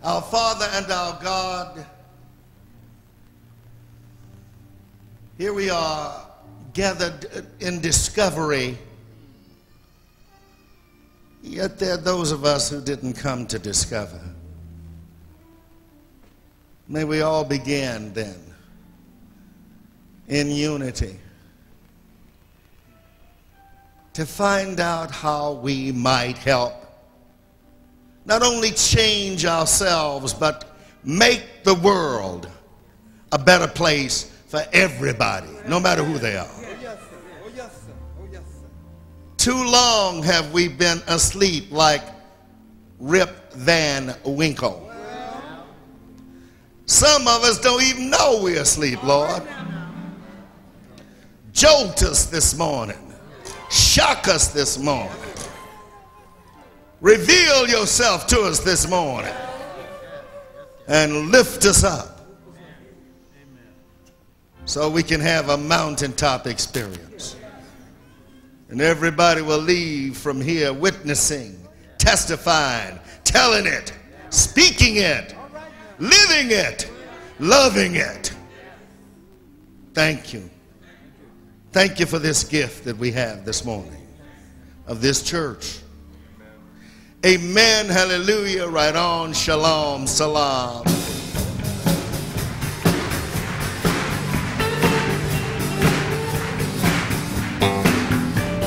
Our Father and our God, here we are gathered in discovery, yet there are those of us who didn't come to discover. May we all begin then in unity to find out how we might help not only change ourselves, but make the world a better place for everybody, no matter who they are. Too long have we been asleep like Rip Van Winkle. Some of us don't even know we're asleep, Lord. Jolt us this morning. Shock us this morning. Reveal yourself to us this morning. And lift us up so we can have a mountaintop experience. And everybody will leave from here witnessing, testifying, telling it, speaking it, living it, loving it. Thank you. Thank you for this gift that we have this morning of this church. Amen, hallelujah, right on, shalom, salam.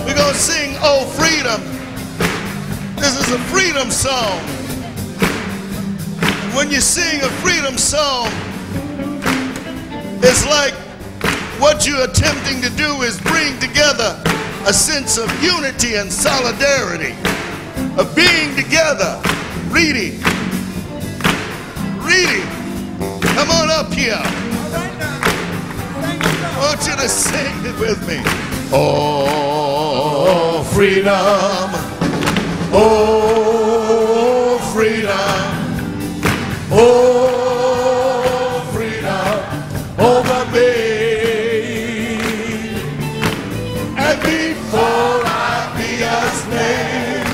We're going to sing, Oh Freedom. This is a freedom song. When you sing a freedom song, it's like what you're attempting to do is bring together a sense of unity and solidarity, of being together, reading. Come on up here. I want you to sing it with me. Oh, freedom. Oh, freedom. Oh, freedom over me. And before I be a slave,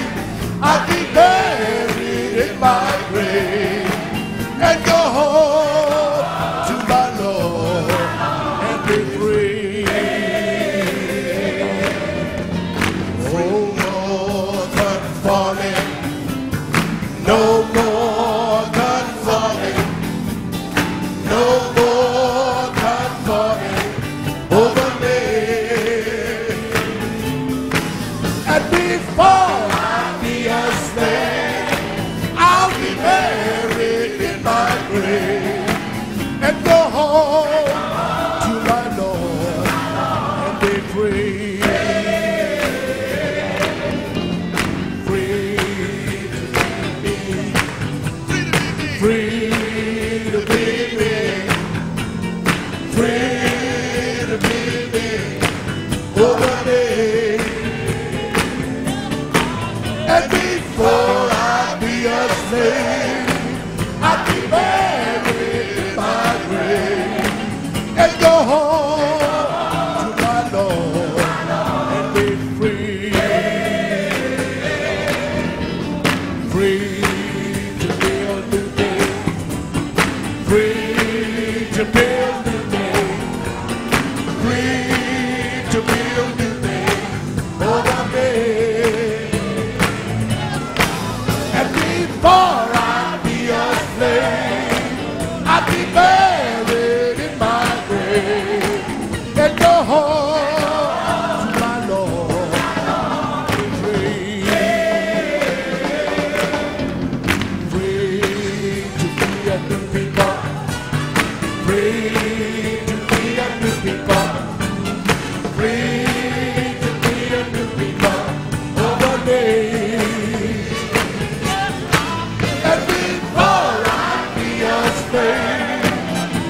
I'll be buried in my grave and go home to my Lord and be free. Oh, more conforming, no more conforming, no more conforming over me. And before I'll be buried in my grave and go home to my Lord and be free. Free to be me. Free to be me. Over me. And before I'll be a slave, I'll be buried in my grave and go home to my Lord and be free. Free to build new day. Free to build new day. Free to build new day over me. Before I be a slave, I'll be buried in my grave and go home to my Lord and free. Free to be a new people. Free to be a new people. Free to be a new people over me.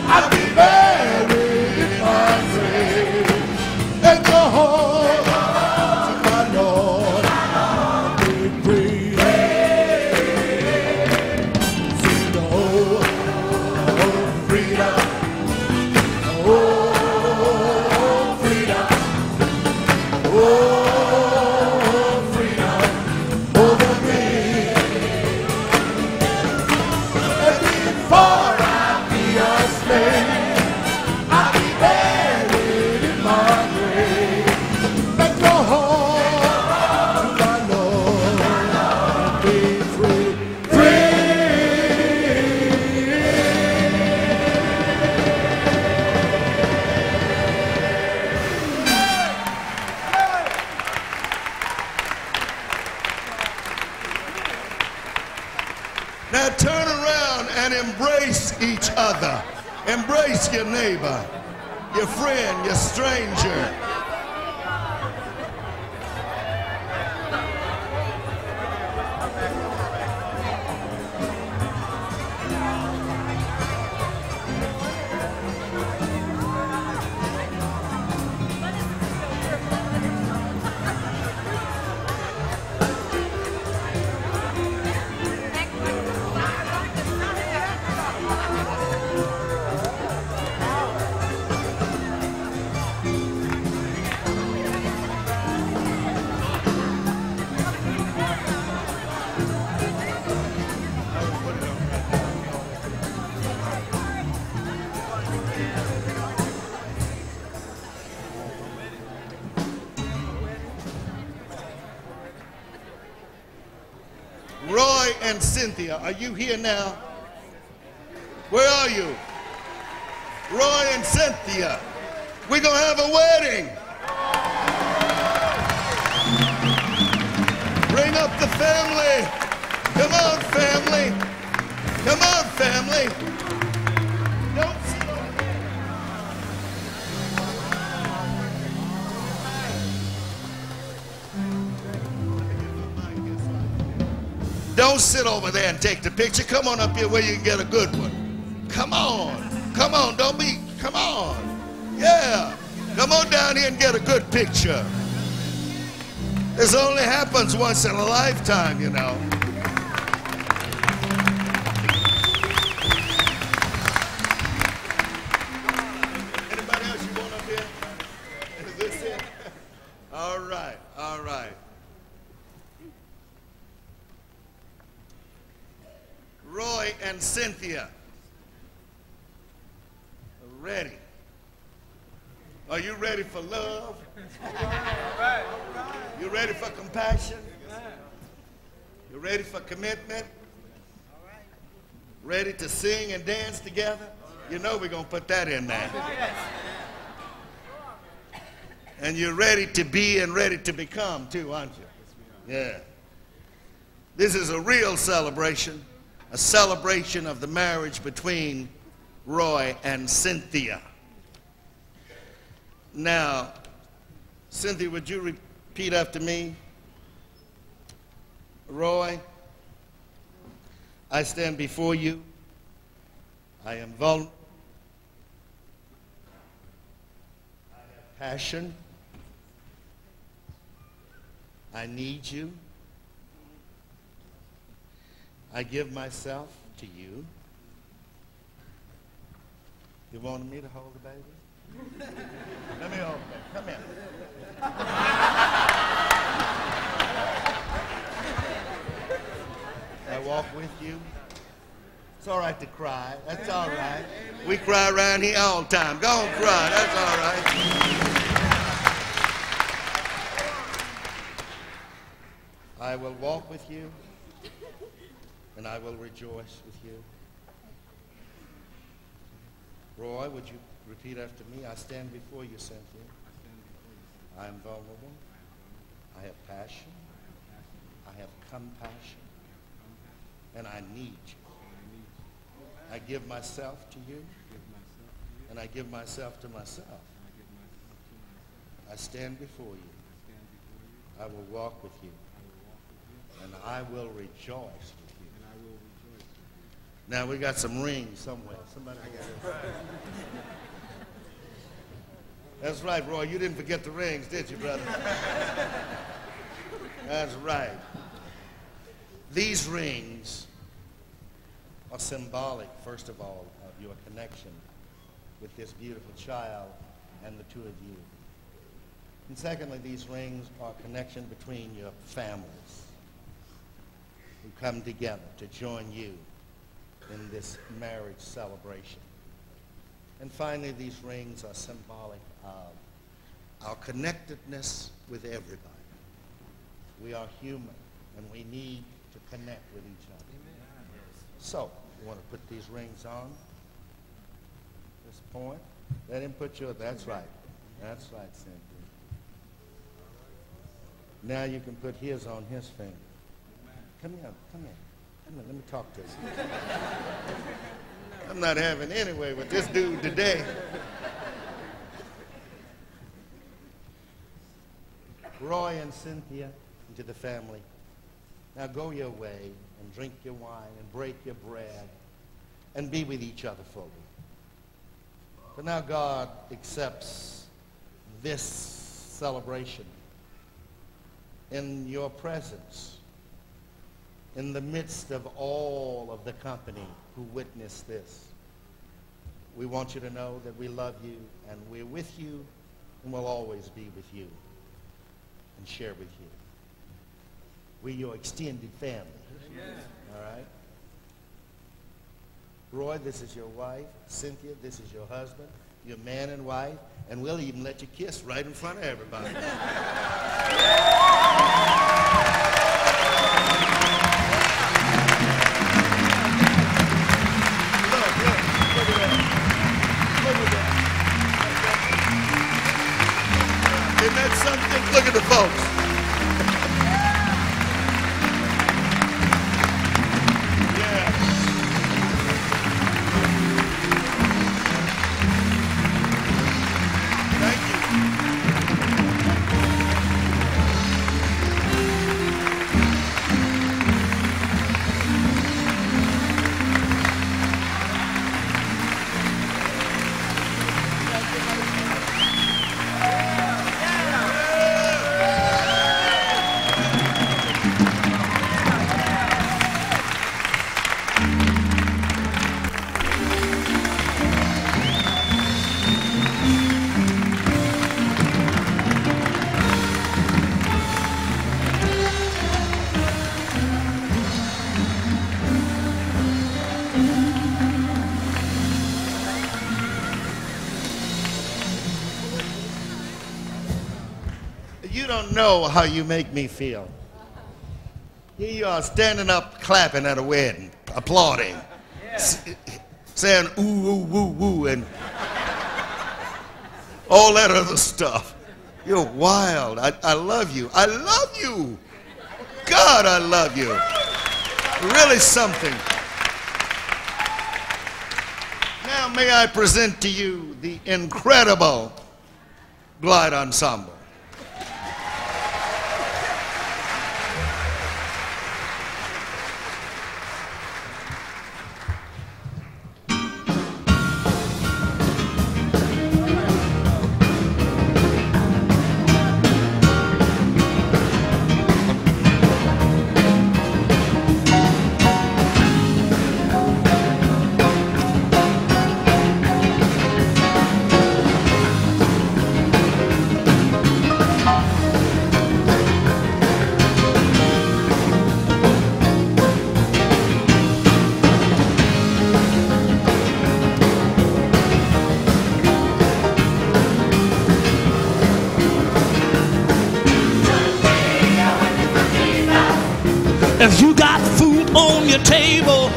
I'll be buried in my grave and go home to my Lord and be free. Sing the oh freedom, oh Embrace your neighbor, your friend, your stranger. Roy and Cynthia, are you here now? Where are you? Roy and Cynthia, we're going to have a wedding. Bring up the family. Come on, family. Come on, family. Don't sit over there. Don't sit over there and take the picture. Come on up here where you can get a good one. Come on. Come on. Don't be. Come on. Yeah. Come on down here and get a good picture. This only happens once in a lifetime, you know. Anybody else you want up here? Is this it? All right, all right. Roy and Cynthia are ready. Are you ready for love? You ready for compassion? You ready for commitment? Ready to sing and dance together? You know we're going to put that in there. And you're ready to be and ready to become too, aren't you? Yeah. This is a real celebration, a celebration of the marriage between Roy and Cynthia. Now, Cynthia, would you repeat after me? Roy, I stand before you. I am vulnerable. I have passion. I need you. I give myself to you. You wanted me to hold the baby? Let me hold it. Come here. I walk with you. It's all right to cry. That's all right. We cry around here all the time. Go on, cry. That's all right. I will walk with you, and I will rejoice with you. Roy, would you repeat after me? I stand before you, Cynthia. I am vulnerable. I have passion. I have compassion. And I need you. I give myself to you. And I give myself to myself. I stand before you. I will walk with you. And I will rejoice with you. Now we got some rings somewhere. Somebody got it. That's right, Roy. You didn't forget the rings, did you, brother? That's right. These rings are symbolic, first of all, of your connection with this beautiful child and the two of you. And secondly, these rings are a connection between your families who come together to join you in this marriage celebration. And finally, these rings are symbolic of our connectedness with everybody. We are human, and we need to connect with each other. So, you want to put these rings on? This point. Let him put yours. That's right. That's right, Cynthia. Now you can put his on his finger. Come here. Come here. Come here. Let me talk to you. I'm not having any way with this dude today. Roy and Cynthia, and to the family, now go your way and drink your wine and break your bread and be with each other fully. But now God accepts this celebration in your presence, in the midst of all of the company who witnessed this. We want you to know that we love you and we're with you and will always be with you and share with you. We're your extended family. All right? Roy, this is your wife. Cynthia, this is your husband. You're man and wife. And we'll even let you kiss right in front of everybody. Look, look at that. Look at that. Isn't that something? Look at the folks. You don't know how you make me feel. Here you are standing up clapping at a wedding, applauding, saying ooh, ooh, woo, woo, and all that other stuff. You're wild. I love you. I love you. God, I love you. Really something. Now may I present to you the incredible Glide Ensemble. If you got food on your table,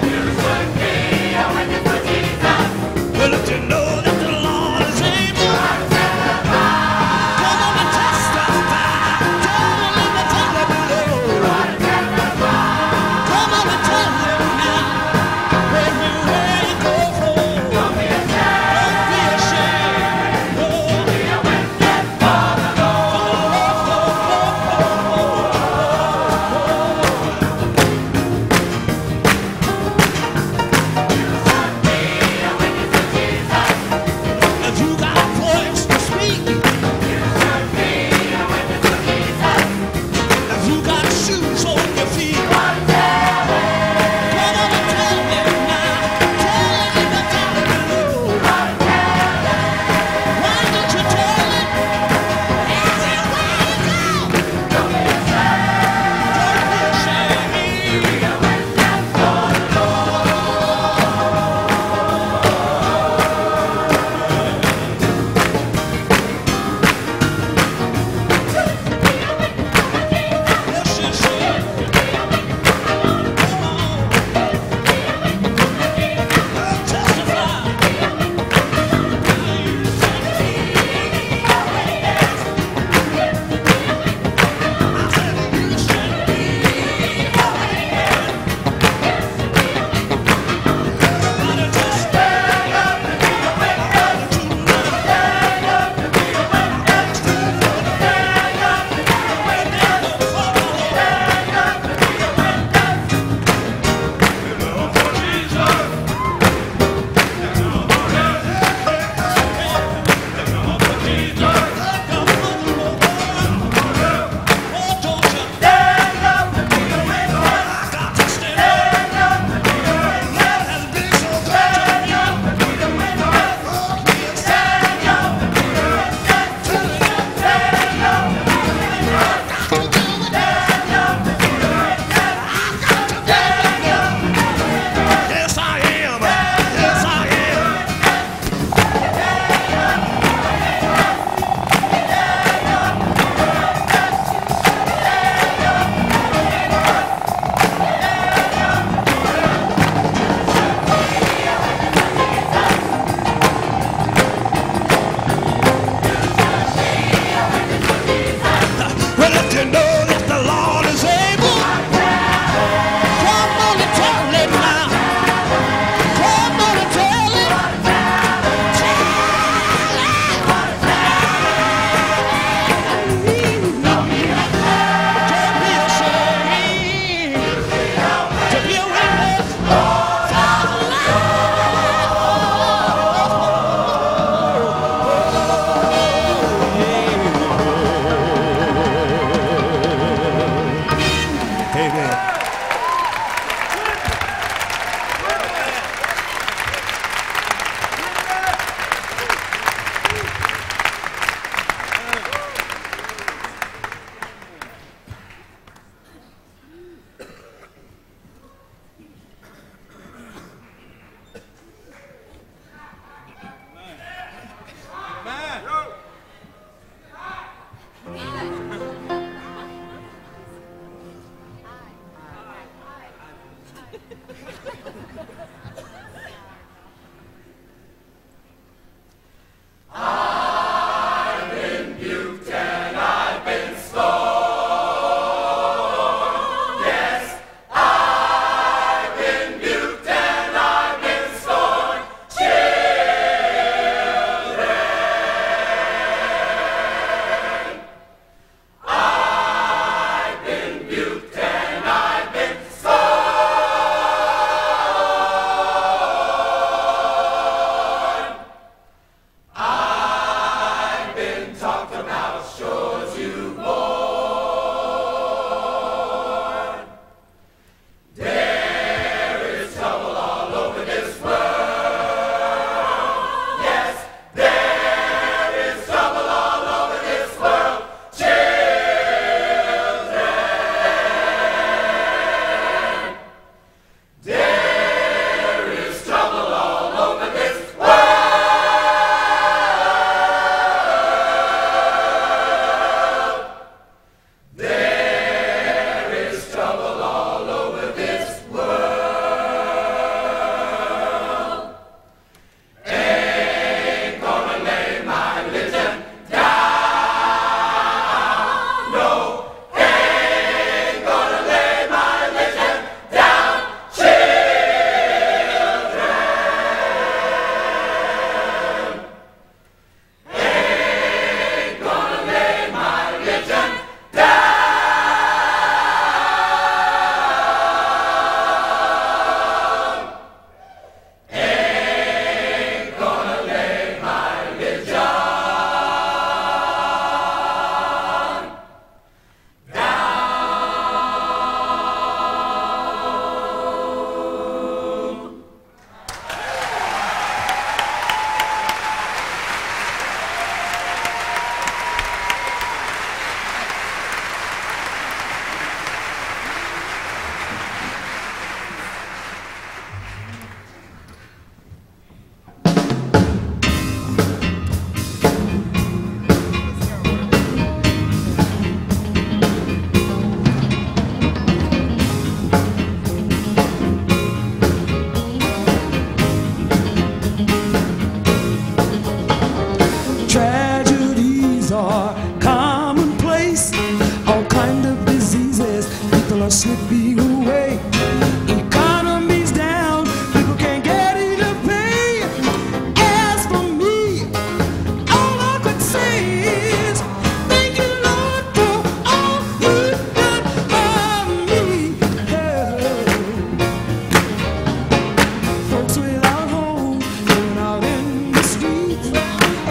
well, if you know that the Lord is able, come on and testify. Tell them and tell them below. Come on and tell them now. When you're ready to go home, don't be ashamed. Don't be a witness for the Lord.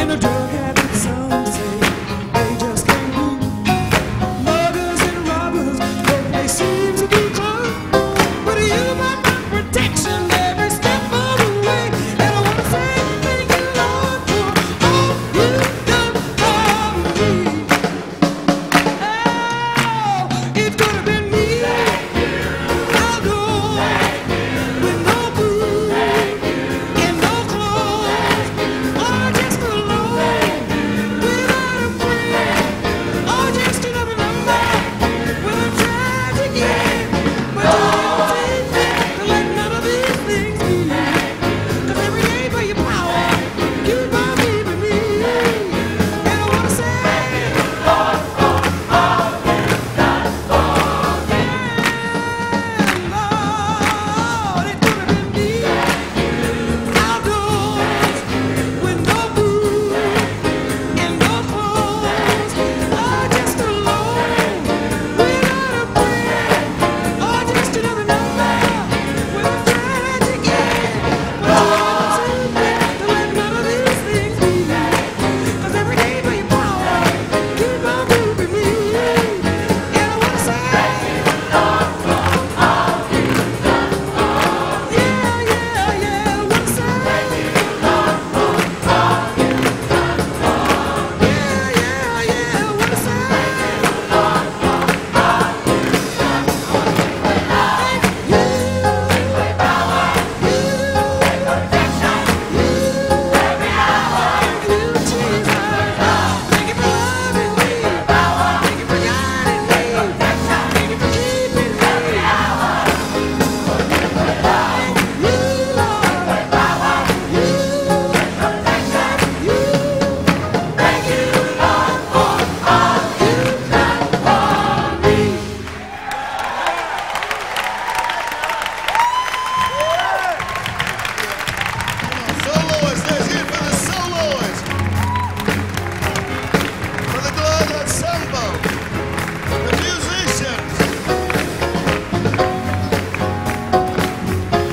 And the drug habits, some say, they just can't move. Muggers and robbers, but they seem to be close. But you got my protection every step of the way. And I wanna say thank you, Lord, for all you've done for me. Oh, it could have been me. Outdoors, with no food and no clothes, or just alone without a friend, or just another number with a tragic end. But you didn't take to let none of these things be. 'Cause every day for your power, you might be with me. And I wanna say, Lord, it could have been me. Outdoors with no food and no clothes, or just alone without a friend, or just another number with a tragic end. But you didn't take to let none of these things be. 'Cause every day for your power, keep on moving me. And I wanna say, yeah, yeah, yeah, I wanna say, yeah, yeah, yeah, I wanna say, you, Jesus. Thank you for loving me. Thank you for guiding me. Thank you for keeping me. Thank you, Lord. Thank you, Lord, for all you've done for me. Soloists, let's hear for the soloists. For the Glide Ensemble. The musicians.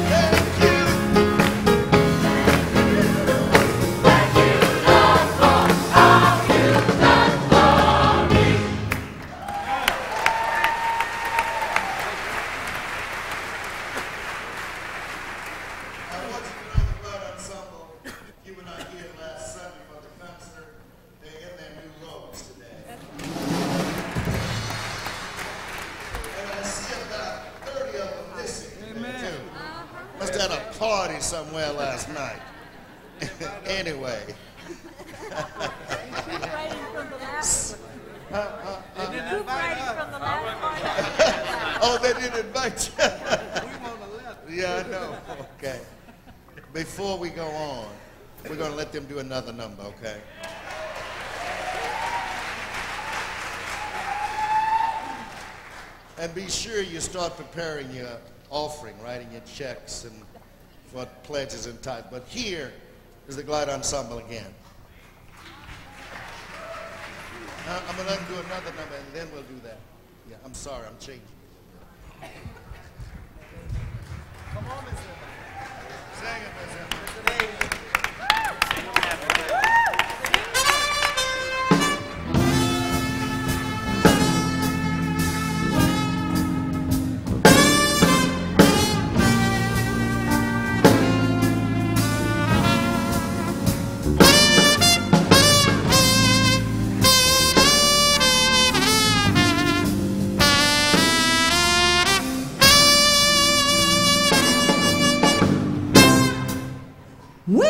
Thank you. I want you to know the Glide Ensemble, you were not here last Sunday for the concert. They're in their new robes today. And I see about 30 of them missing today, too. Must have had a party somewhere last night. Anyway. Recuperating from the last Oh, they didn't invite you. Yeah, I know. Okay. Before we go on, we're going to let them do another number, okay? And be sure you start preparing your offering, writing your checks and for pledges and tithe. But here is the Glide Ensemble again. I'm going to let them do another number and then we'll do that. Yeah, I'm sorry, I'm changing. Come on, Miss Emma. Sing it, Miss Emma. Well,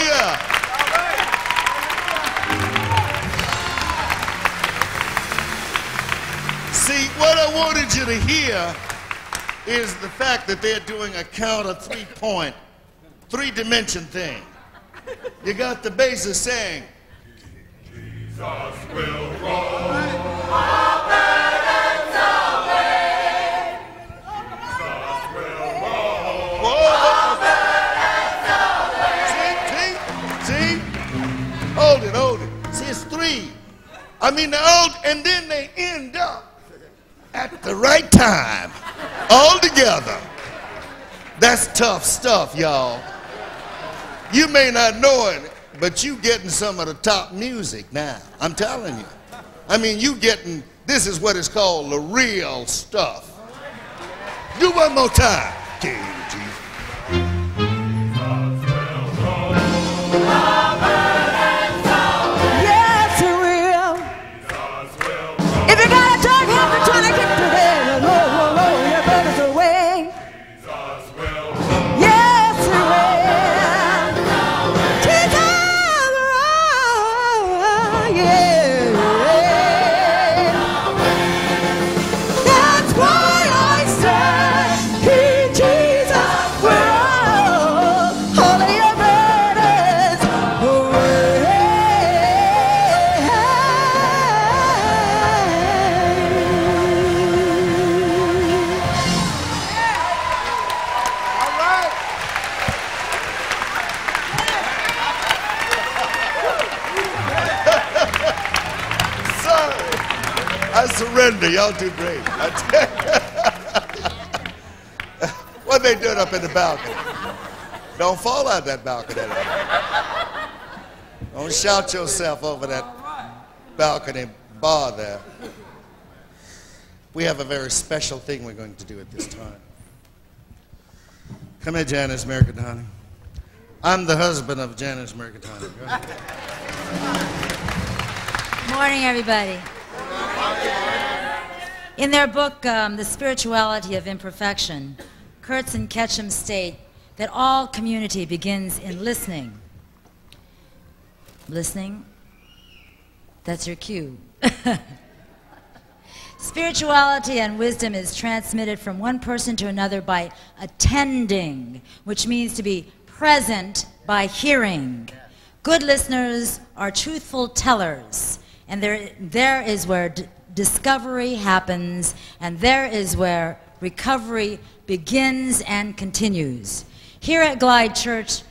Hallelujah. See, what I wanted you to hear is the fact that they're doing a counter 3-point, 3-dimension thing. You got the basis saying, Jesus will roll. All burdens away. Jesus will roll. All burdens away. See? Hold it. See, it's 3. I mean, and then they end up at the right time, all together. That's tough stuff, y'all. You may not know it, but you getting some of the top music now. I'm telling you. I mean, you getting, this is what is called the real stuff. Do one more time. Yes, it will. If you got a dark hand to try to get to there, roll your burdens away. Yes, it will. Jesus, yeah. That's why I said, He, Jesus, will all of your burdens Sorry. I surrender. Y'all do great. What they doing up in the balcony? Don't fall out that balcony. Don't shout yourself over that balcony bar there. We have a very special thing we're going to do at this time. Come here, Janice Mercatani. I'm the husband of Janice Mercatani. Go ahead. Morning, everybody. In their book, The Spirituality of Imperfection, Kurtz and Ketchum state that all community begins in listening. Listening? That's your cue. Spirituality and wisdom is transmitted from one person to another by attending, which means to be present by hearing. Good listeners are truthful tellers, and there is where discovery happens, and there is where recovery begins and continues. Here at Glide Church,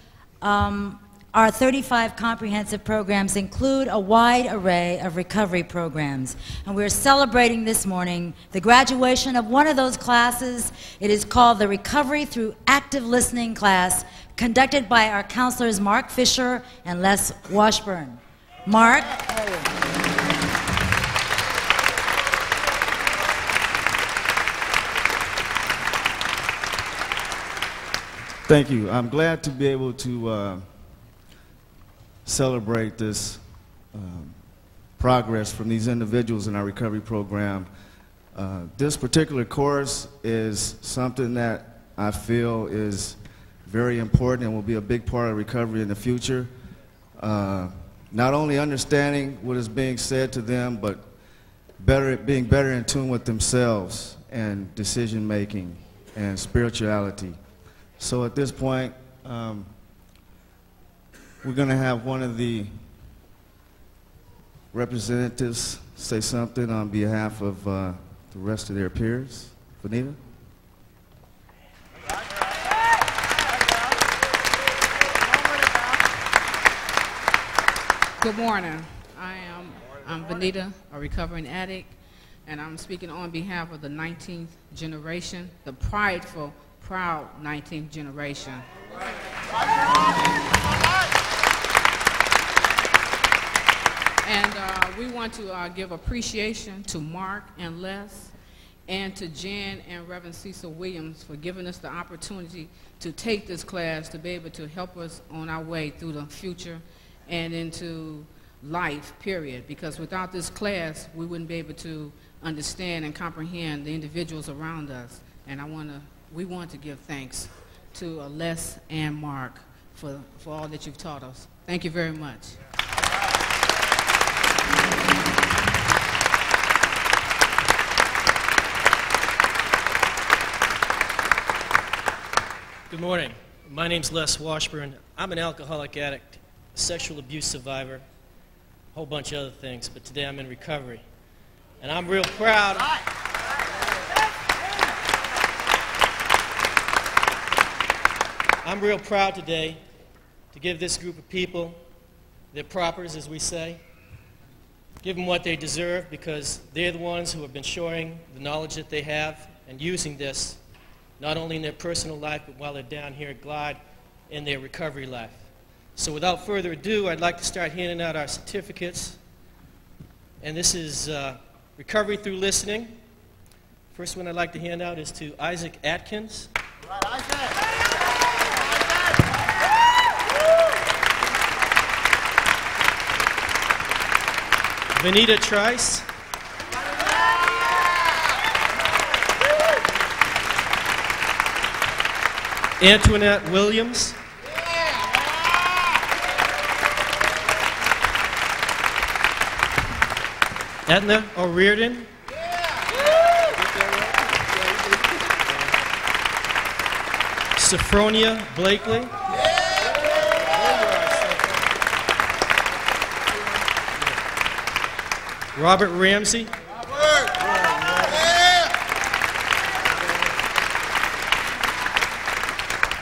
our 35 comprehensive programs include a wide array of recovery programs, and we're celebrating this morning the graduation of one of those classes. It is called the Recovery Through Active Listening class, conducted by our counselors Mark Fisher and Les Washburn. Mark? Thank you. I'm glad to be able to celebrate this progress from these individuals in our recovery program. This particular course is something that I feel is very important and will be a big part of recovery in the future. Not only understanding what is being said to them, but being better in tune with themselves and decision making and spirituality. So at this point, we're going to have one of the representatives say something on behalf of the rest of their peers. Vanita? Good morning. I'm Vanita, a recovering addict, and I'm speaking on behalf of the 19th generation, the prideful, proud 19th generation. And we want to give appreciation to Mark and Les, and to Jan and Reverend Cecil Williams for giving us the opportunity to take this class to be able to help us on our way through the future and into life, period. Because without this class, we wouldn't be able to understand and comprehend the individuals around us. And we want to give thanks to Les and Mark for all that you've taught us. Thank you very much. Good morning. My name's Les Washburn. I'm an alcoholic addict, a sexual abuse survivor, a whole bunch of other things, but today I'm in recovery. And I'm real proud. I'm real proud today to give this group of people their propers, as we say, give them what they deserve, because they're the ones who have been showing the knowledge that they have and using this not only in their personal life, but while they're down here at Glide in their recovery life. So without further ado, I'd like to start handing out our certificates. And this is Recovery Through Listening. First one I'd like to hand out is to Isaac Atkins. Right, Isaac. Vanita Trice. Antoinette Williams. Edna O'Riordan. Sophronia Blakely. Robert Ramsey.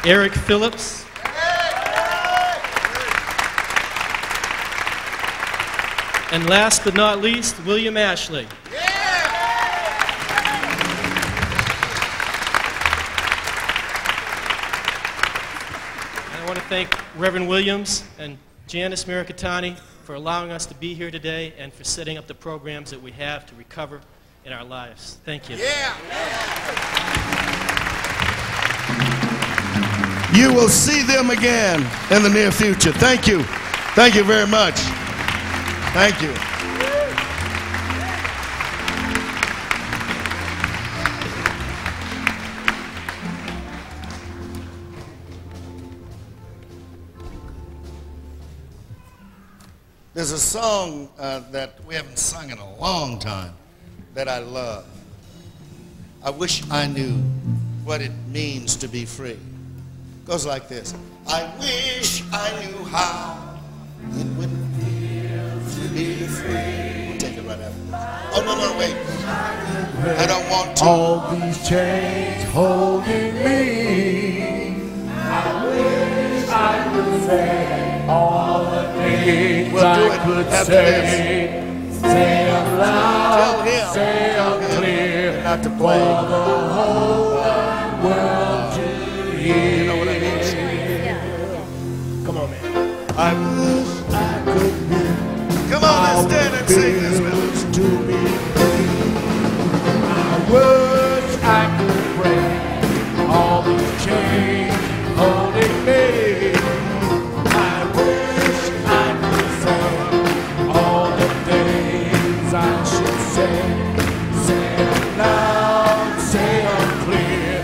Eric Phillips. And last but not least, William Ashley. And I want to thank Reverend Williams and Janice Miracatani for allowing us to be here today and for setting up the programs that we have to recover in our lives. Thank you. You will see them again in the near future. Thank you. Thank you very much. Thank you. There's a song that we haven't sung in a long time that I love. I wish I knew what it means to be free. Goes like this. I wish I knew how it would feel to be free. We'll take it right after. Oh, no, wait. I don't want to. All these chains holding me. I wish I could say all the things We'll do I it could after say. Say them Tell loud, him. say them clear, Not to for play. the whole wide world to hear. You know what I mean? Come on, man. I wish I could hear. Come on, let's stand and sing this, man. To be free. I wish I could break all these chains holding me. I wish I could say all the things I should say. Say them loud, say them clear,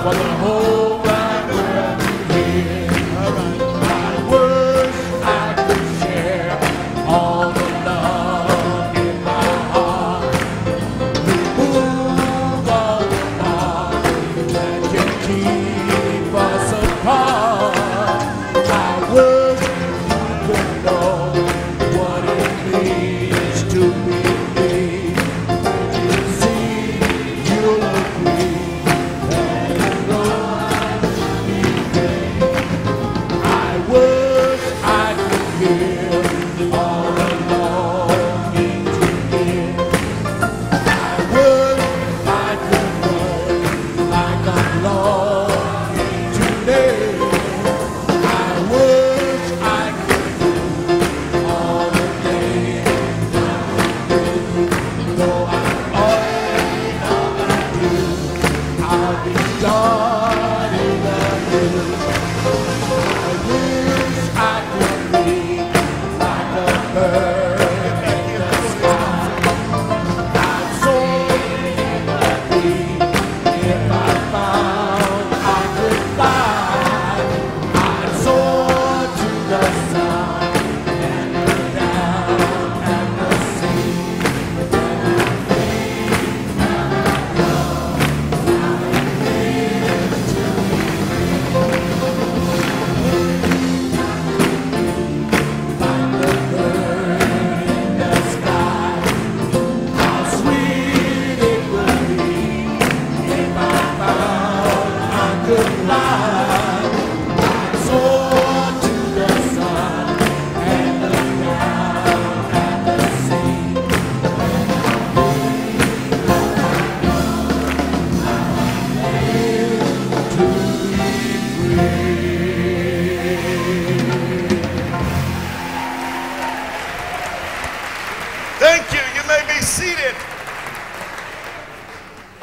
for the whole wide world to hear. I wish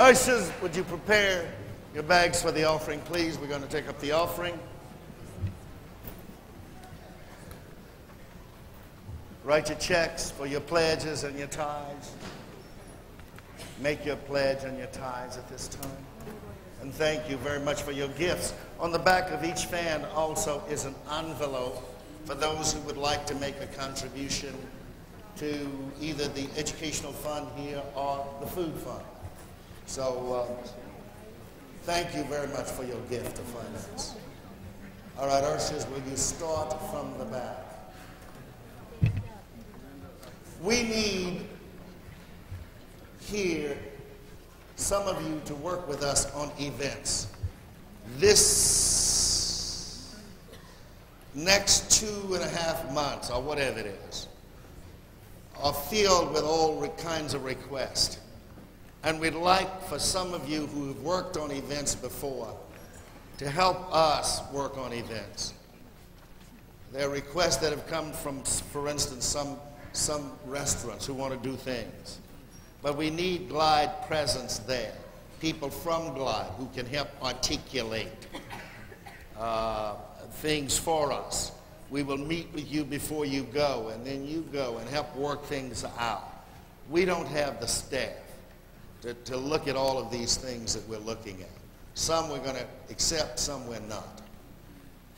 Ushers, would you prepare your bags for the offering, please? We're going to take up the offering. Write your checks for your pledges and your tithes. Make your pledge and your tithes at this time. And thank you very much for your gifts. On the back of each fan also is an envelope for those who would like to make a contribution to either the educational fund here or the food fund. So thank you very much for your gift of finance. All right, ushers, will you start from the back? We need here some of you to work with us on events. This next 2.5 months, or whatever it is, are filled with all kinds of requests. And we'd like for some of you who have worked on events before to help us work on events. There are requests that have come from, for instance, some restaurants who want to do things. But we need Glide presence there. People from Glide who can help articulate things for us. We will meet with you before you go, and then you go and help work things out. We don't have the staff to look at all of these things that we're looking at. Some we're going to accept, some we're not.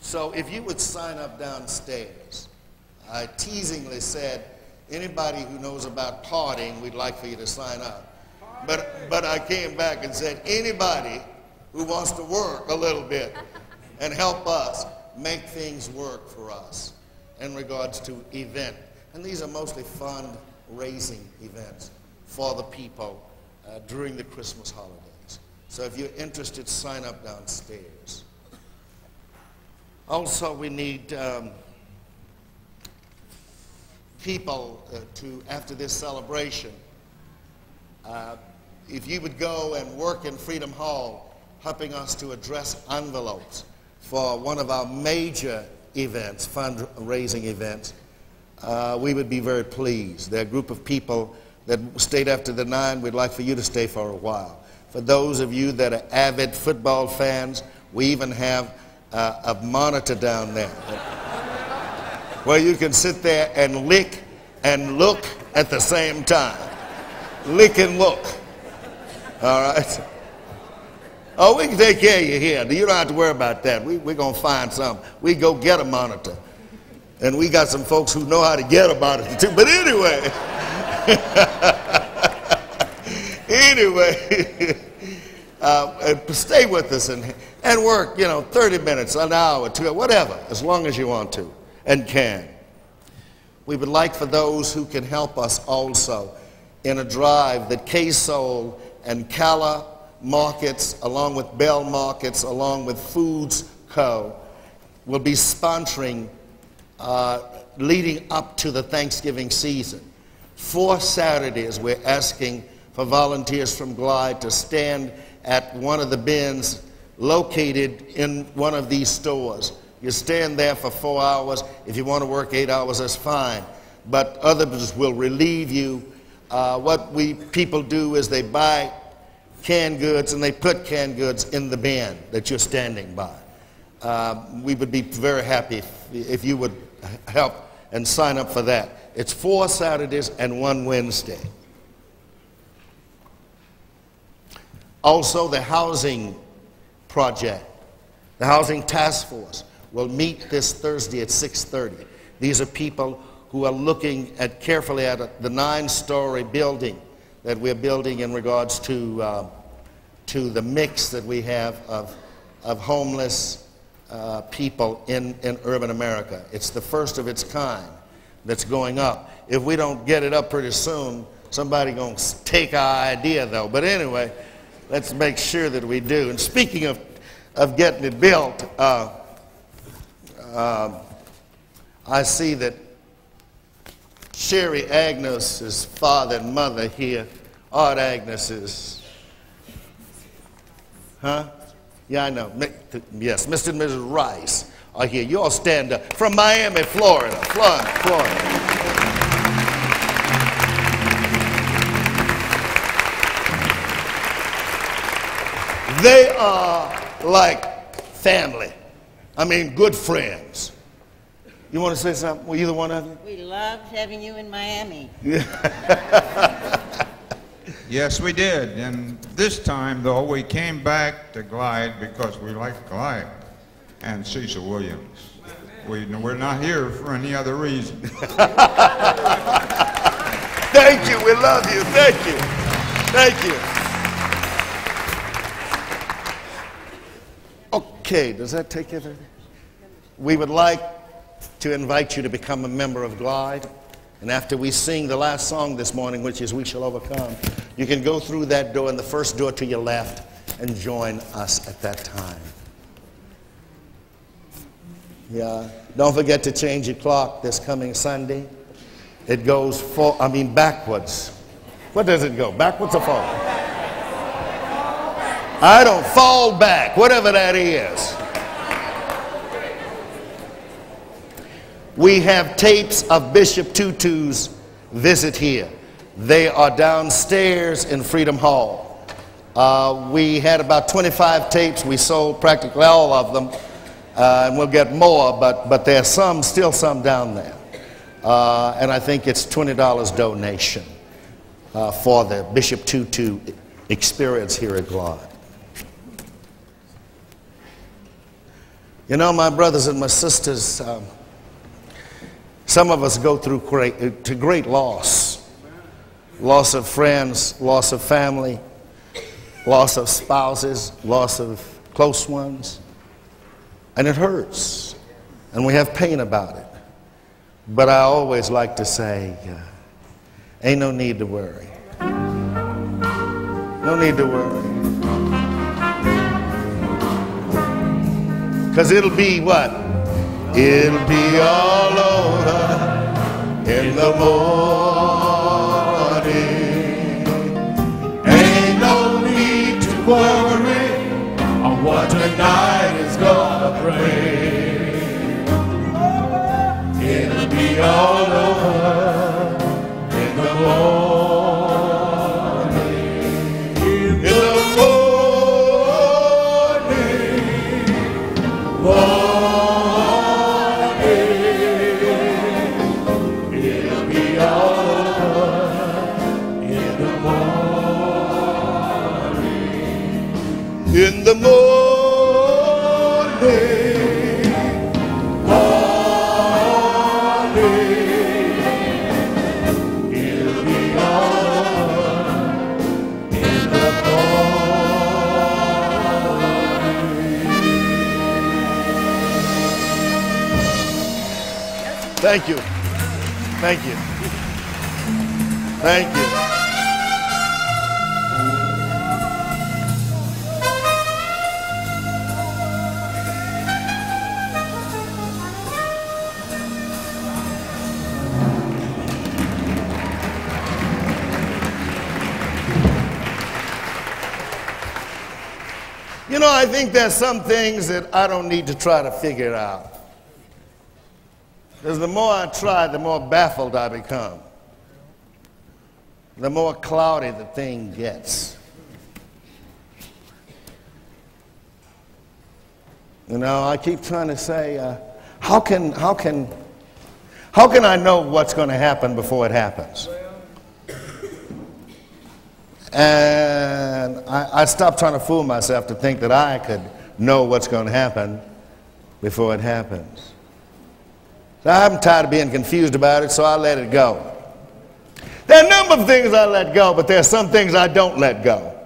So if you would sign up downstairs. I teasingly said, anybody who knows about partying, we'd like for you to sign up. But I came back and said, anybody who wants to work a little bit and help us make things work for us in regards to event. And these are mostly fundraising events for the people during the Christmas holidays. So if you're interested, sign up downstairs. Also, we need people to, after this celebration, if you would go and work in Freedom Hall, helping us to address envelopes for one of our major events, fundraising events, we would be very pleased. There are a group of people that stayed after the 9. We'd like for you to stay for a while. For those of you that are avid football fans, we even have a monitor down there where you can sit there and lick and look at the same time. Lick and look. All right? Oh, we can take care of you here. You don't have to worry about that. We're going to find something. We go get a monitor. And we got some folks who know how to get a monitor too. But anyway. Stay with us and work, 30 minutes, an hour, 2, whatever, as long as you want to and can. We would like for those who can help us also in a drive that K-Soul and Calla Markets, along with Bell Markets, along with Foods Co., will be sponsoring leading up to the Thanksgiving season. 4 Saturdays, we're asking for volunteers from Glide to stand at one of the bins located in one of these stores. You stand there for 4 hours. If you want to work 8 hours, that's fine. But others will relieve you. What people do is they buy canned goods and they put canned goods in the bin that you're standing by. We would be very happy if you would help and sign up for that. It's 4 Saturdays and 1 Wednesday. Also, the housing project, the housing task force, will meet this Thursday at 6:30. These are people who are looking carefully at the 9-story building that we're building in regards to the mix that we have of homeless people in urban America. It's the first of its kind that's going up. If we don't get it up pretty soon, somebody's going to take our idea, though. But anyway, let's make sure that we do. And speaking of getting it built, I see that Sherry Agnes's father and mother here, Art Agnes's, Yeah, I know. Yes, Mr. and Mrs. Rice are here. You all stand up. From Miami, Florida. Florida. They are like family. I mean, good friends. You want to say something? Well, either one of you? We loved having you in Miami. Yes, we did. And this time, though, we came back to Glide because we like Glide and Cecil Williams. We're not here for any other reason. Thank you. We love you. Thank you. Thank you. Okay, does that take everything? We would like to invite you to become a member of Glide. And after we sing the last song this morning, which is We Shall Overcome, you can go through that door and the first door to your left and join us at that time. Yeah. Don't forget to change your clock this coming Sunday. It goes backwards. What does it go? Backwards or forward? I don't fall back, whatever that is. We have tapes of Bishop Tutu's visit here. They are downstairs in Freedom Hall. We had about 25 tapes. We sold practically all of them. And we'll get more, but there's still some down there. And I think it's $20 donation for the Bishop Tutu experience here at Glide. You know, my brothers and my sisters, some of us go through great loss. Loss of friends, loss of family, loss of spouses, loss of close ones. And it hurts. And we have pain about it. But I always like to say, ain't no need to worry. No need to worry. Because it'll be what? It'll be all over in the morning. Ain't no need to worry on what tonight is gonna bring. It'll be all over in the morning. In the morning. In the morning, it'll be all in the morning. Thank you. Thank you. Thank you. You know, I think there's some things that I don't need to try to figure out. Because the more I try, the more baffled I become. The more cloudy the thing gets. You know, I keep trying to say, how can I know what's going to happen before it happens? And I stopped trying to fool myself to think that I could know what's going to happen before it happens. So I'm tired of being confused about it, so I let it go. There are a number of things I let go, but there are some things I don't let go.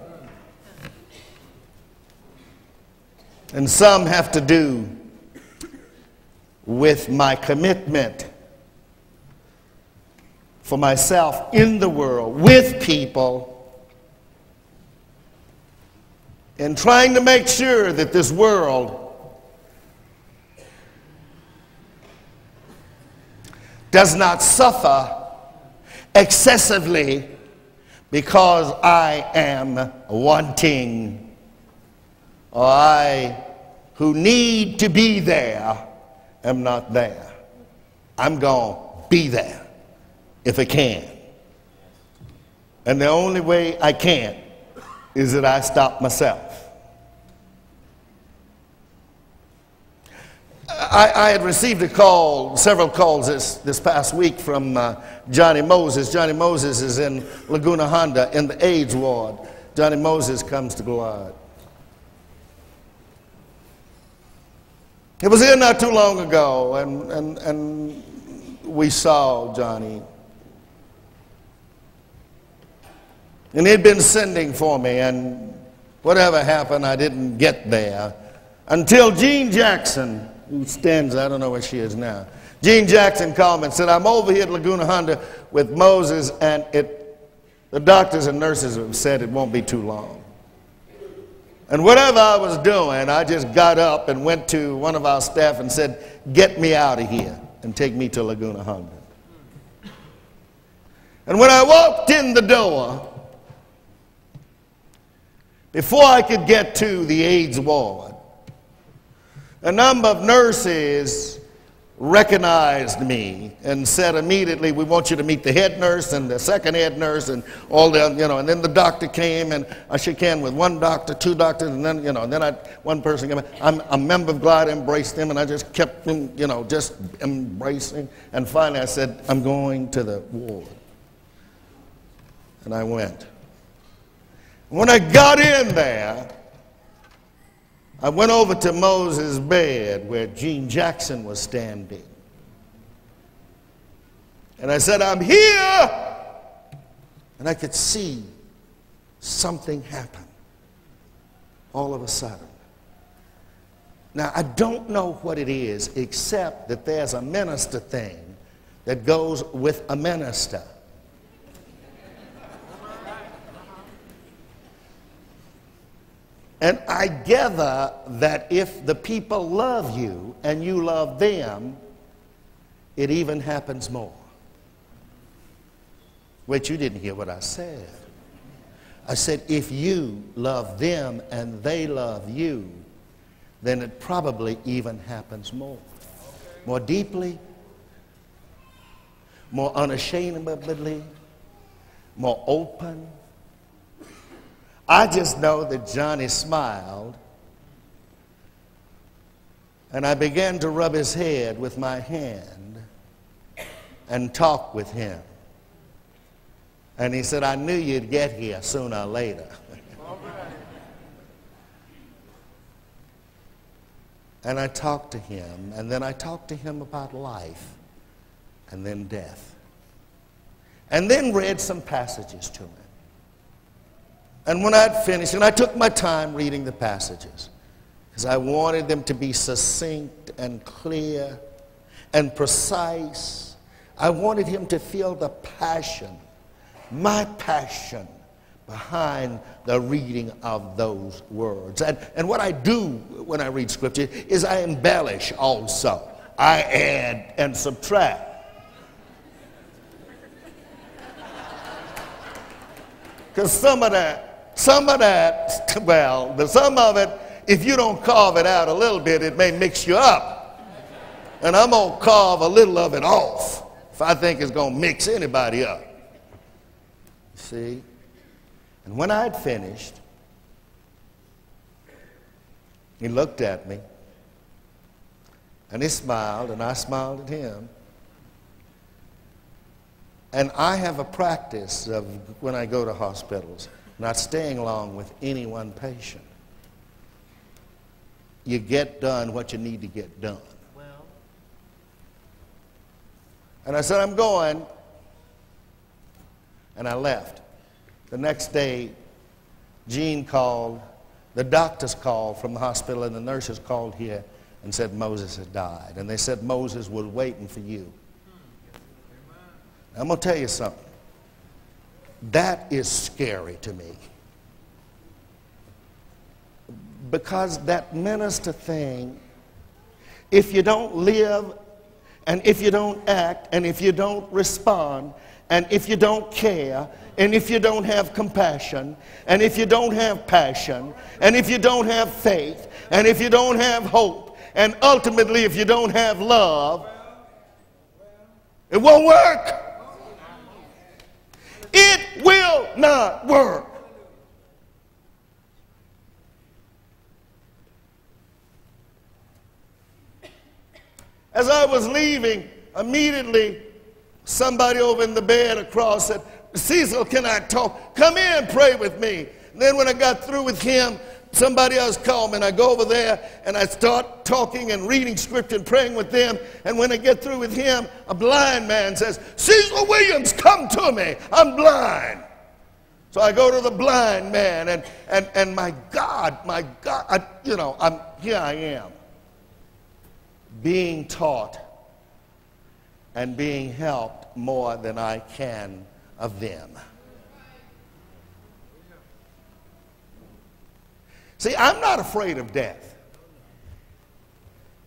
And some have to do with my commitment for myself in the world, with people, and trying to make sure that this world does not suffer excessively because I am wanting, or I, who need to be there, am not there. I'm going to be there if I can. And the only way I can is that I stop myself. I had received a call, several calls this past week from Johnny Moses. Johnny Moses is in Laguna Honda in the AIDS ward. Johnny Moses comes to Glide. It was here not too long ago, and we saw Johnny. And he'd been sending for me, and whatever happened, I didn't get there until Jean Jackson, who stands, I don't know where she is now. Jean Jackson called me and said, I'm over here at Laguna Honda with Moses, and the doctors and nurses have said it won't be too long. And whatever I was doing, I just got up and went to one of our staff and said, get me out of here and take me to Laguna Honda. And when I walked in the door, before I could get to the AIDS ward, a number of nurses recognized me and said immediately, we want you to meet the head nurse and the second head nurse and all the, and then the doctor came, and I shook hands with one doctor, two doctors, and then, one person came. I'm a member of Glide, embraced him, and I just kept him, just embracing. And finally I said, I'm going to the ward. And I went. When I got in there, I went over to Moses' bed where Jean Jackson was standing. And I said, I'm here. And I could see something happen all of a sudden. Now, I don't know what it is, except that there's a minister thing that goes with a minister. And I gather that if the people love you and you love them, it even happens more. Wait, you didn't hear what I said. I said, if you love them and they love you, then it probably even happens more. More deeply, more unashamedly, more open. I just know that Johnny smiled, and I began to rub his head with my hand and talk with him. And he said, I knew you'd get here sooner or later. And I talked to him, and then I talked to him about life and then death. And then read some passages to him. And when I'd finished, and I took my time reading the passages, because I wanted them to be succinct and clear and precise. I wanted him to feel the passion, my passion, behind the reading of those words. And what I do when I read scripture is I embellish also. I add and subtract. Because some of it, if you don't carve it out a little bit, it may mix you up. And I'm going to carve a little of it off if I think it's going to mix anybody up. See? And when I had finished, he looked at me, and he smiled, and I smiled at him. And I have a practice of, when I go to hospitals, not staying long with any one patient. You get done what you need to get done. And I said, I'm going. And I left. The next day, Jean called, the doctors called from the hospital, and the nurses called here and said Moses had died. And they said Moses was waiting for you. I'm going to tell you something. That is scary to me. Because that minister thing, if you don't live, and if you don't act, and if you don't respond, and if you don't care, and if you don't have compassion, and if you don't have passion, and if you don't have faith, and if you don't have hope, and ultimately if you don't have love, it won't work. It will not work. As I was leaving, immediately somebody over in the bed across said, Cecil, can I talk? Come in, pray with me. And then when I got through with him, somebody else called me, and I go over there and I start talking and reading scripture and praying with them. And when I get through with him, a blind man says, Cecil Williams, come to me. I'm blind. So I go to the blind man, and my God, here I am, being taught and being helped more than I can of them. See, I'm not afraid of death.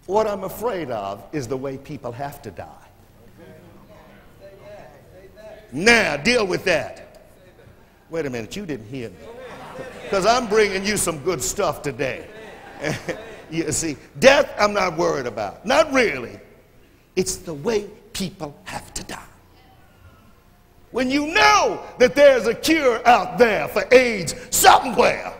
What I'm afraid of is the way people have to die. Now, deal with that. Wait a minute, you didn't hear me. Because I'm bringing you some good stuff today. You see, death I'm not worried about. Not really. It's the way people have to die. When you know that there's a cure out there for AIDS somewhere,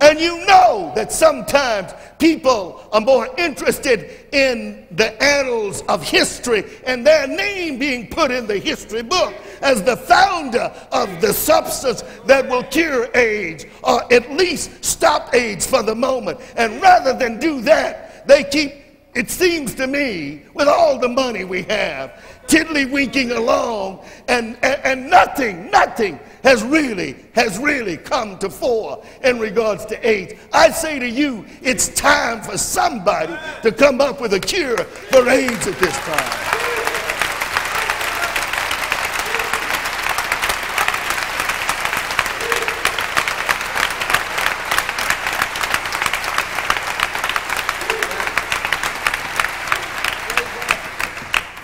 and you know that sometimes people are more interested in the annals of history and their name being put in the history book as the founder of the substance that will cure AIDS, or at least stop AIDS for the moment. And rather than do that, they keep, it seems to me, with all the money we have, tiddlywinking along, and nothing has really come to fore in regards to AIDS. I say to you, it's time for somebody to come up with a cure for AIDS at this time.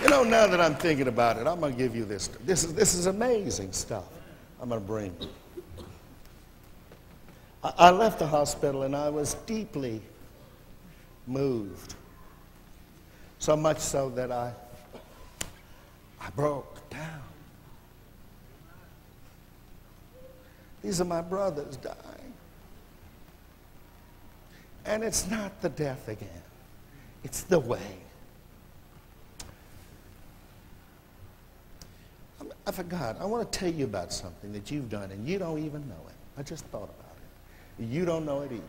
You know, now that I'm thinking about it, I'm going to give you this. This is amazing stuff I'm going to bring you. I left the hospital and I was deeply moved. So much so that I broke down. These are my brothers dying. And it's not the death again. It's the way. I forgot. I want to tell you about something that you've done, and you don't even know it. I just thought about it. You don't know it either.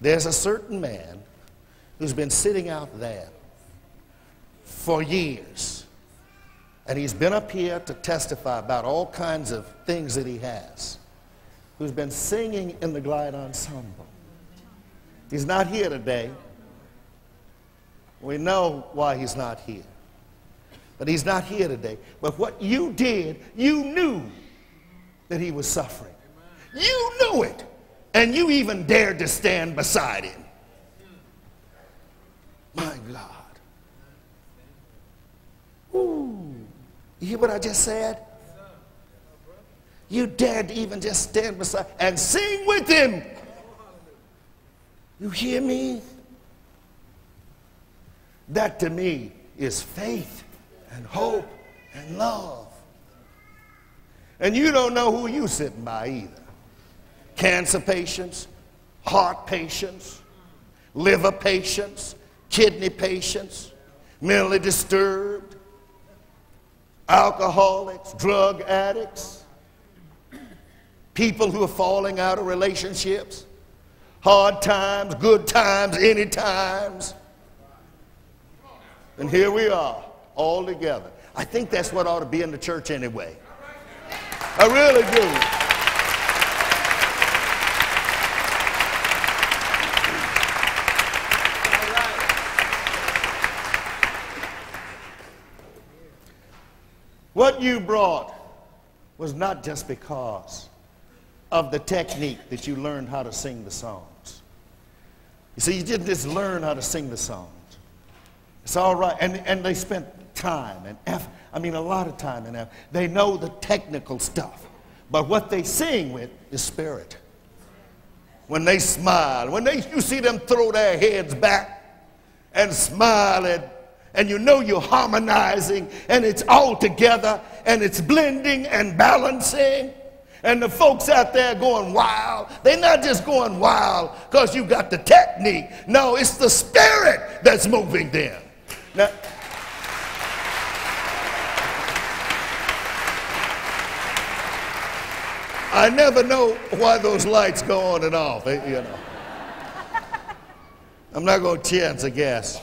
There's a certain man who's been sitting out there for years, and he's been up here to testify about all kinds of things that he has, who's been singing in the Glide Ensemble. He's not here today. We know why he's not here. But he's not here today. But what you did, you knew that he was suffering. You knew it. And you even dared to stand beside him. My God. Ooh. You hear what I just said? You dared to even just stand beside and sing with him. You hear me? That to me is faith and hope and love. And you don't know who you're sitting by either. Cancer patients, heart patients, liver patients, kidney patients, mentally disturbed, alcoholics, drug addicts, people who are falling out of relationships, hard times, good times, any times. And here we are, all together. I think that's what ought to be in the church anyway. I really do. What you brought was not just because of the technique that you learned how to sing the songs. You see, you didn't just learn how to sing the songs. It's all right. And they spent time and effort. I mean, a lot of time and effort. They know the technical stuff. But what they sing with is spirit. When they smile, you see them throw their heads back and smile, and you know you're harmonizing, and it's all together, and it's blending and balancing. And the folks out there going wild, they're not just going wild because you got the technique. No, it's the spirit that's moving them. Now, I never know why those lights go on and off, you know. I'm not going to chance a guess.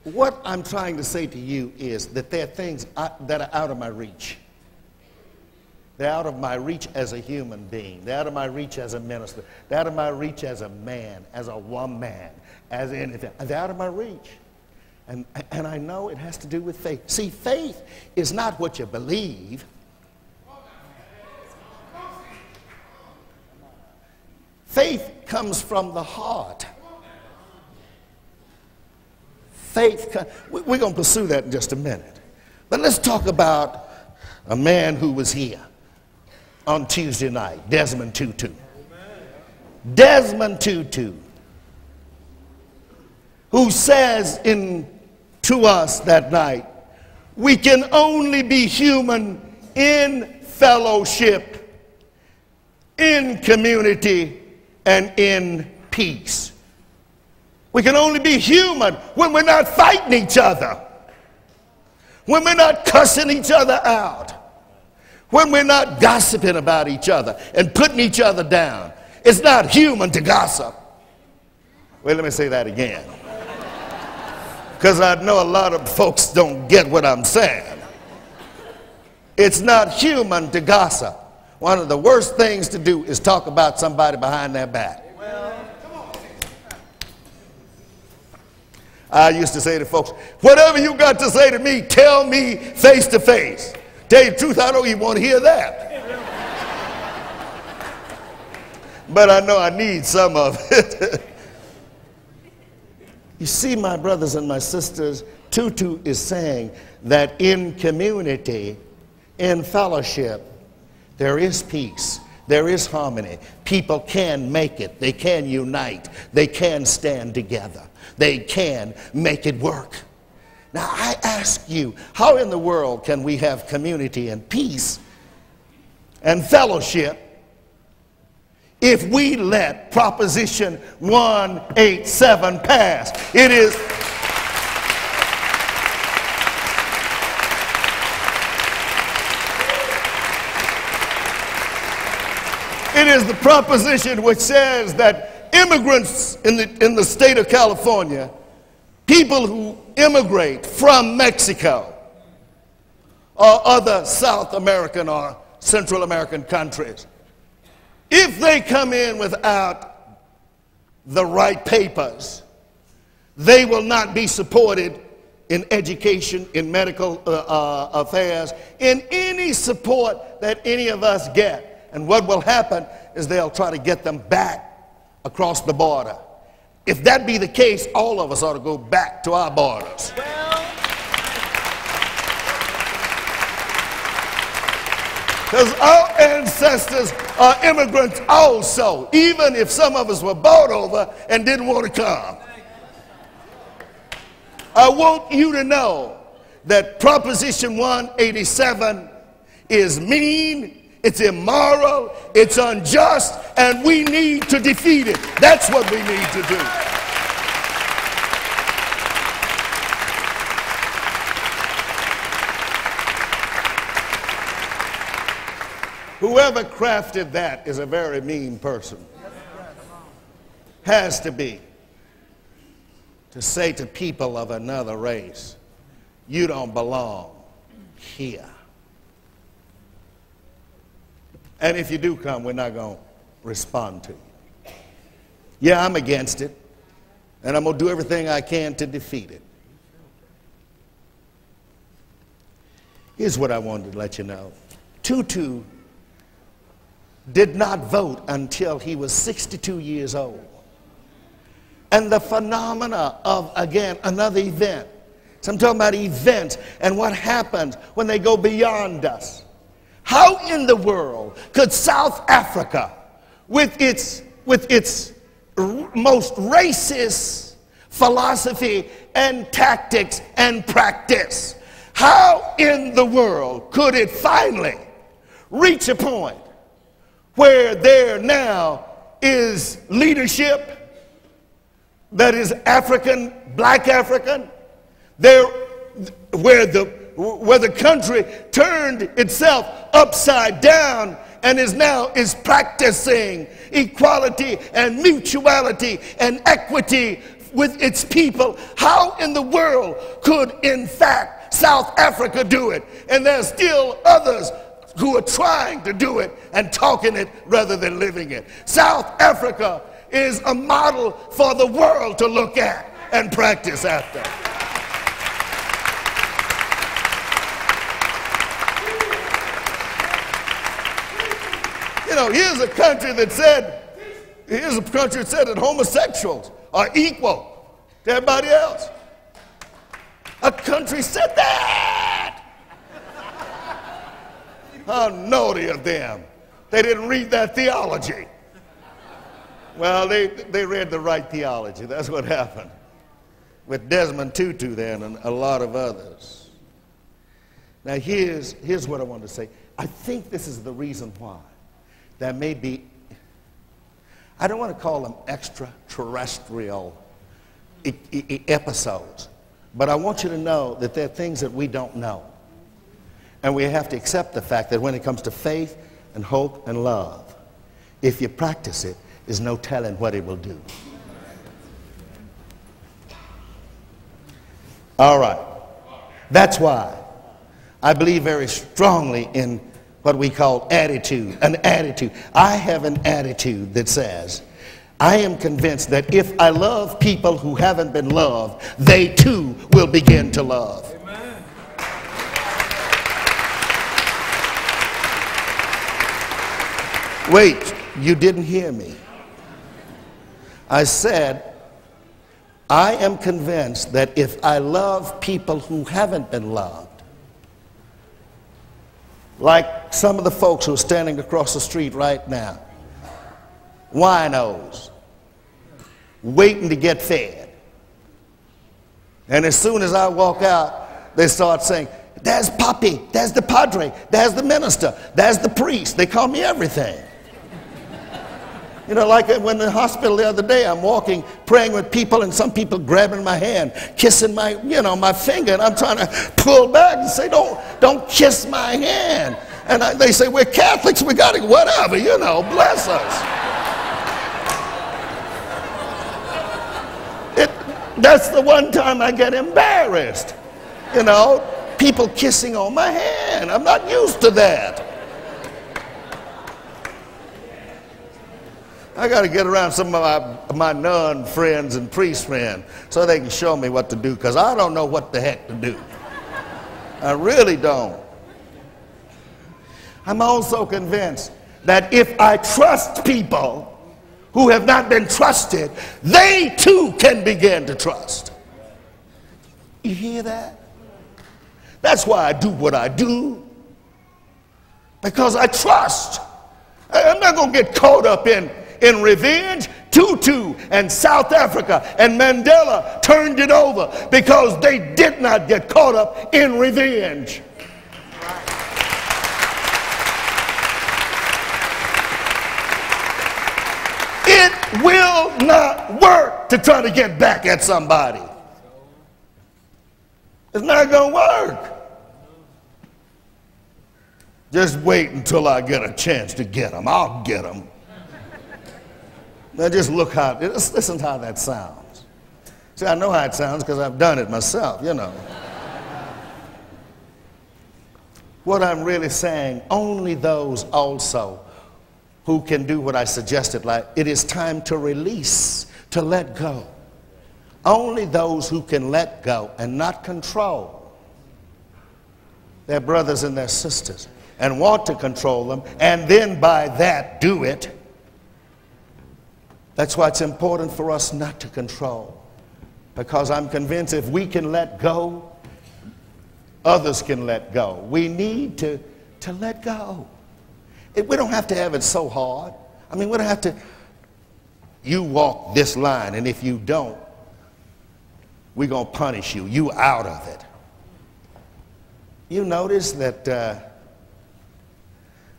What I'm trying to say to you is that there are things that are out of my reach. They're out of my reach as a human being. They're out of my reach as a minister. They're out of my reach as a man, as a woman, as anything. They're out of my reach. And I know it has to do with faith. See, faith is not what you believe. Faith comes from the heart. Faith, we're going to pursue that in just a minute. But let's talk about a man who was here on Tuesday night, Desmond Tutu. Desmond Tutu, who says to us that night, we can only be human in fellowship, in community, and in peace. We can only be human when we're not fighting each other, when we're not cussing each other out, when we're not gossiping about each other and putting each other down. It's not human to gossip. Well, let me say that again, because I know a lot of folks don't get what I'm saying. It's not human to gossip. One of the worst things to do is talk about somebody behind their back. I used to say to folks, whatever you got to say to me, tell me face to face. Tell you the truth, I don't even want to hear that. But I know I need some of it. You see, my brothers and my sisters, Tutu is saying that in community, in fellowship, there is peace, there is harmony. People can make it, they can unite, they can stand together, they can make it work. Now I ask you, how in the world can we have community and peace and fellowship if we let Proposition 187 pass? It is the proposition which says that immigrants in the state of California, people who immigrate from Mexico or other South American or Central American countries, if they come in without the right papers, they will not be supported in education, in medical affairs, in any support that any of us get. And what will happen is they'll try to get them back across the border. If that be the case, all of us ought to go back to our borders. Because our ancestors are immigrants also, even if some of us were bought over and didn't want to come. I want you to know that Proposition 187 is mean, it's immoral, it's unjust, and we need to defeat it. That's what we need to do. Whoever crafted that is a very mean person. Has to be. To say to people of another race, you don't belong here. And if you do come, we're not going to respond to you. Yeah, I'm against it, and I'm going to do everything I can to defeat it. Here's what I wanted to let you know. Tutu did not vote until he was 62 years old. And the phenomena of, again, another event. So I'm talking about events and what happens when they go beyond us. How in the world could South Africa, with its most racist philosophy and tactics and practice, how in the world could it finally reach a point where there now is leadership that is African, black African, there where the country turned itself upside down and is practicing equality and mutuality and equity with its people. How in the world could, in fact, South Africa do it? And there's still others who are trying to do it and talking it rather than living it. South Africa is a model for the world to look at and practice after. You know, here's a country that said that homosexuals are equal to everybody else. A country said that. How naughty of them. They didn't read that theology. Well, they read the right theology. That's what happened with Desmond Tutu then and a lot of others. Now here's what I want to say. I think this is the reason why there may be, I don't want to call them extraterrestrial episodes, but I want you to know that there are things that we don't know. And we have to accept the fact that when it comes to faith and hope and love, if you practice it, there's no telling what it will do. All right. That's why I believe very strongly in what we call attitude, an attitude. I have an attitude that says, I am convinced that if I love people who haven't been loved, they too will begin to love. Amen. Wait, you didn't hear me. I said, I am convinced that if I love people who haven't been loved, like some of the folks who are standing across the street right now, winos, waiting to get fed. And as soon as I walk out, they start saying, there's Poppy, there's the Padre, there's the minister, there's the priest. They call me everything. You know, like when in the hospital the other day, I'm walking, praying with people, and some people grabbing my hand, kissing my, my finger, and I'm trying to pull back and say, don't kiss my hand. And they say, we're Catholics, we got it, whatever, bless us. That's the one time I get embarrassed. People kissing on my hand. I'm not used to that. I got to get around some of my nun friends and priest friends so they can show me what to do, because I don't know what the heck to do. I really don't. I'm also convinced that if I trust people who have not been trusted, they too can begin to trust. You hear that? That's why I do what I do, because I trust. I'm not going to get caught up in revenge. Tutu and South Africa and Mandela turned it over because they did not get caught up in revenge. It will not work to try to get back at somebody. It's not going to work. Just wait until I get a chance to get them. I'll get them. Now just listen to how that sounds. See, I know how it sounds because I've done it myself, What I'm really saying, only those also who can do what I suggested, like it is time to release, to let go. Only those who can let go and not control their brothers and their sisters and want to control them, and then by that do it. That's why it's important for us not to control, because I'm convinced if we can let go, others can let go. We need to let go. We don't have to have it so hard. I mean, we don't have to, you walk this line, and if you don't, we're going to punish you. You out of it. You notice that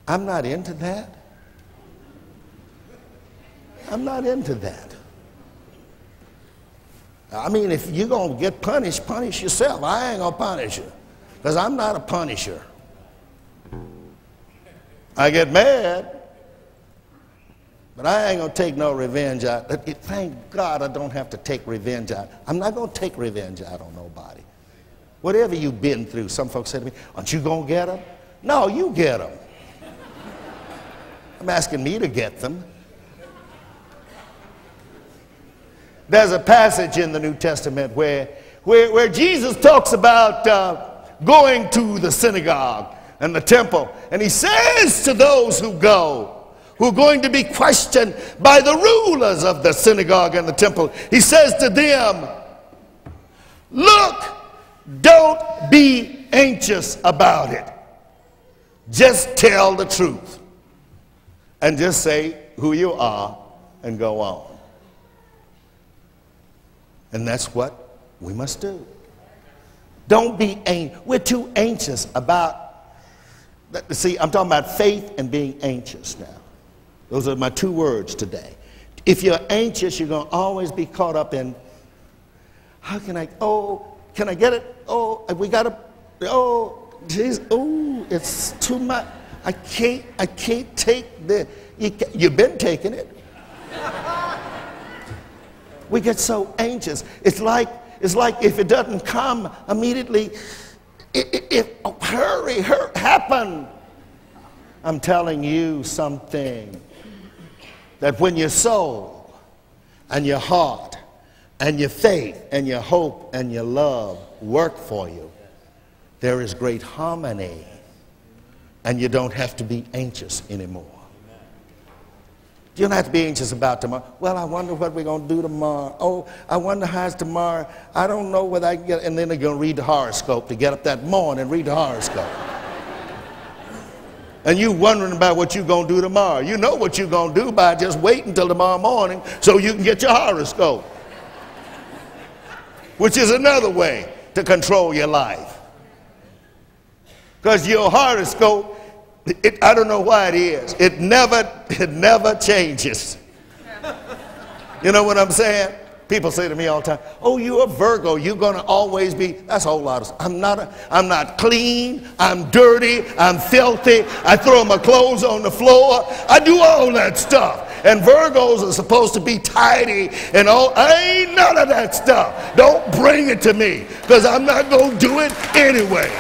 I'm not into that. I'm not into that. I mean, if you're going to get punished, punish yourself. I ain't going to punish you because I'm not a punisher. I get mad, but I ain't going to take no revenge out. Thank God I don't have to take revenge out. I'm not going to take revenge out on nobody. Whatever you've been through, some folks say to me, aren't you going to get them? No, you get them. I'm asking me to get them. There's a passage in the New Testament where Jesus talks about going to the synagogue and the temple. And he says to those who go, who are going to be questioned by the rulers of the synagogue and the temple, he says to them, look, don't be anxious about it. Just tell the truth. And just say who you are and go on. And that's what we must do. Don't be anxious. We're too anxious about, see, I'm talking about faith and being anxious now. Those are my two words today. If you're anxious, you're going to always be caught up in, how can I, oh, can I get it? Oh, we got to, oh, geez, oh, it's too much. I can't take the, you've been taking it. We get so anxious. It's like if it doesn't come immediately, hurry, happen. I'm telling you something, that when your soul and your heart and your faith and your hope and your love work for you, there is great harmony, and you don't have to be anxious anymore. You don't have to be anxious about tomorrow. Well, I wonder what we're going to do tomorrow. Oh, I wonder how it's tomorrow. I don't know whether I can get, and then they're going to read the horoscope to get up that morning and read the horoscope. And you wondering about what you're going to do tomorrow. You know what you're going to do by just waiting until tomorrow morning so you can get your horoscope. Which is another way to control your life. Because your horoscope, I don't know why it is. It never changes. You know what I'm saying? People say to me all the time, oh, you're a Virgo, you're going to always be. That's a whole lot of stuff. I'm not clean, I'm dirty, I'm filthy, I throw my clothes on the floor, I do all that stuff. And Virgos are supposed to be tidy and all. I ain't none of that stuff. Don't bring it to me, because I'm not going to do it anyway.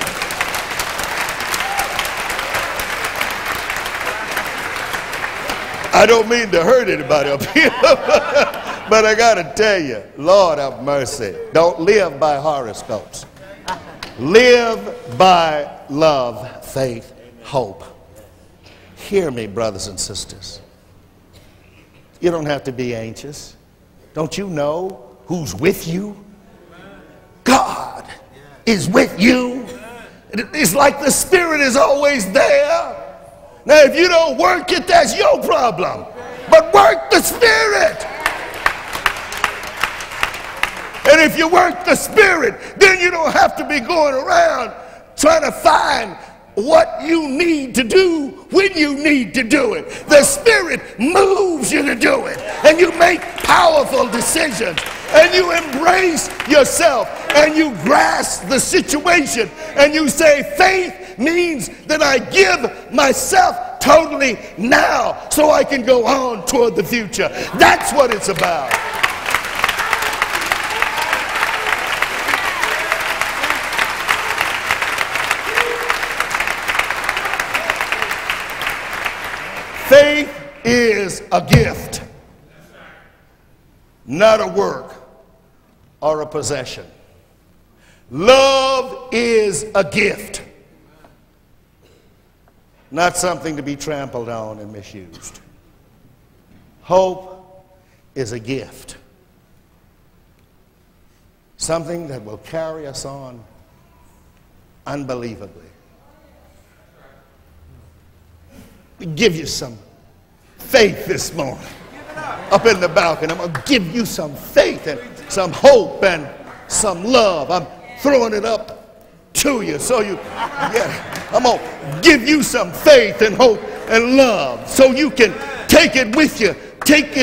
I don't mean to hurt anybody up here, but I got to tell you, Lord have mercy. Don't live by horoscopes. Live by love, faith, hope. Hear me, brothers and sisters. You don't have to be anxious. Don't you know who's with you? God is with you. It's like the Spirit is always there. Now, if you don't work it, that's your problem. But work the Spirit. And if you work the Spirit, then you don't have to be going around trying to find what you need to do when you need to do it. The Spirit moves you to do it. And you make powerful decisions. And you embrace yourself. And you grasp the situation. And you say, faith means that I give myself totally now so I can go on toward the future. That's what it's about. Faith is a gift, not a work or a possession. Love is a gift, not something to be trampled on and misused. Hope is a gift, something that will carry us on unbelievably. Give you some faith this morning up in the balcony. I'm going to give you some faith and some hope and some love. I'm throwing it up to you so you get it. I'm going to give you some faith and hope and love so you can take it with you Take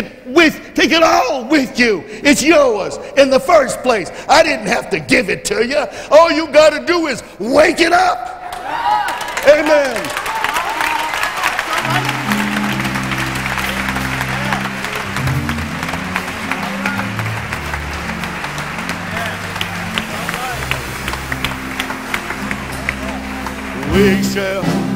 it all with you. It's yours in the first place. I didn't have to give it to you. All you got to do is wake it up. Amen. We shall